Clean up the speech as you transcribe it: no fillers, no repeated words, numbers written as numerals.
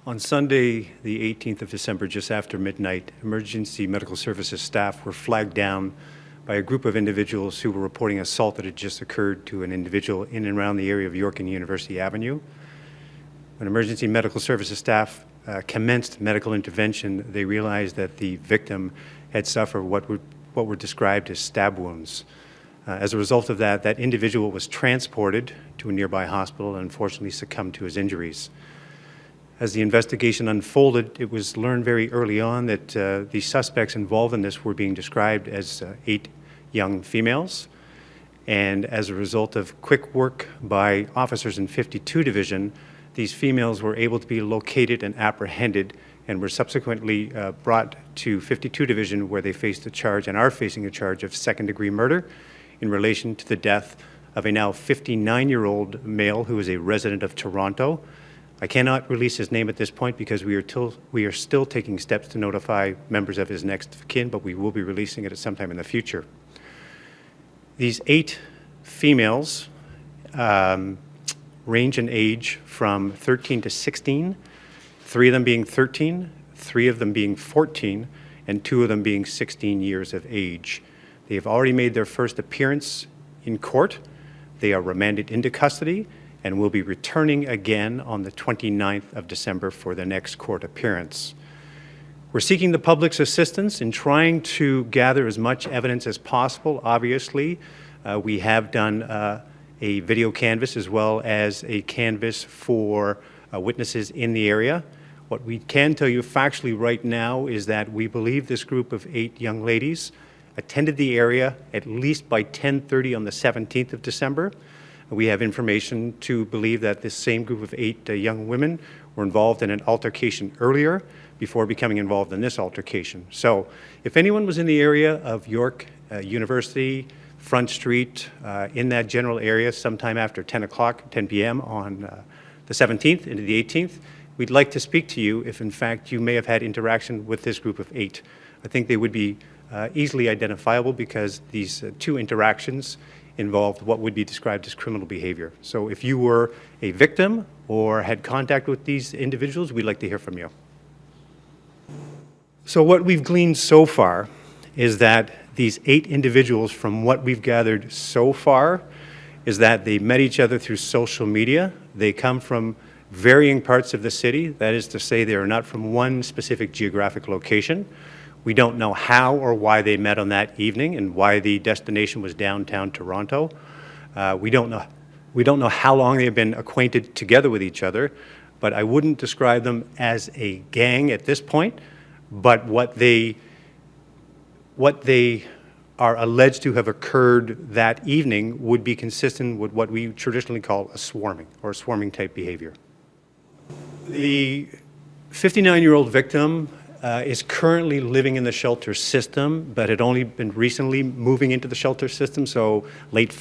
On Sunday, the 18th of December, just after midnight, emergency medical services staff were flagged down by a group of individuals who were reporting assault that had just occurred to an individual in and around the area of York and University Avenue. When emergency medical services staff commenced medical intervention, they realized that the victim had suffered what were described as stab wounds. As a result of that, that individual was transported to a nearby hospital and unfortunately succumbed to his injuries. As the investigation unfolded, it was learned very early on that the suspects involved in this were being described as 8 young females. And as a result of quick work by officers in 52 Division, these females were able to be located and apprehended and were subsequently brought to 52 Division, where they faced a charge and are facing a charge of second-degree murder in relation to the death of a now 59-year-old male who is a resident of Toronto. I cannot release his name at this point because we are still taking steps to notify members of his next of kin, but we will be releasing it at some time in the future. These 8 females range in age from 13 to 16, 3 of them being 13, 3 of them being 14, and 2 of them being 16 years of age. They have already made their first appearance in court. They are remanded into custody and will be returning again on the 29th of December for the next court appearance. We're seeking the public's assistance in trying to gather as much evidence as possible. Obviously, we have done a video canvass as well as a canvass for witnesses in the area. What we can tell you factually right now is that we believe this group of 8 young ladies attended the area at least by 10:30 on the 17th of December. We have information to believe that this same group of 8 young women were involved in an altercation earlier before becoming involved in this altercation. So if anyone was in the area of York University, Front Street, in that general area sometime after 10 p.m. on the 17th into the 18th, we'd like to speak to you if in fact you may have had interaction with this group of 8. I think they would be easily identifiable because these 2 interactions involved what would be described as criminal behavior. So if you were a victim or had contact with these individuals, we'd like to hear from you. So what we've gleaned so far is that these 8 individuals, from what we've gathered so far, is that they met each other through social media. They come from varying parts of the city. That is to say, they are not from one specific geographic location. We don't know how or why they met on that evening and why the destination was downtown Toronto. We don't know how long they've been acquainted together with each other, but I wouldn't describe them as a gang at this point. But what they are alleged to have occurred that evening would be consistent with what we traditionally call a swarming or swarming type behavior. The 59-year-old victim is currently living in the shelter system, but had only been recently moving into the shelter system, so late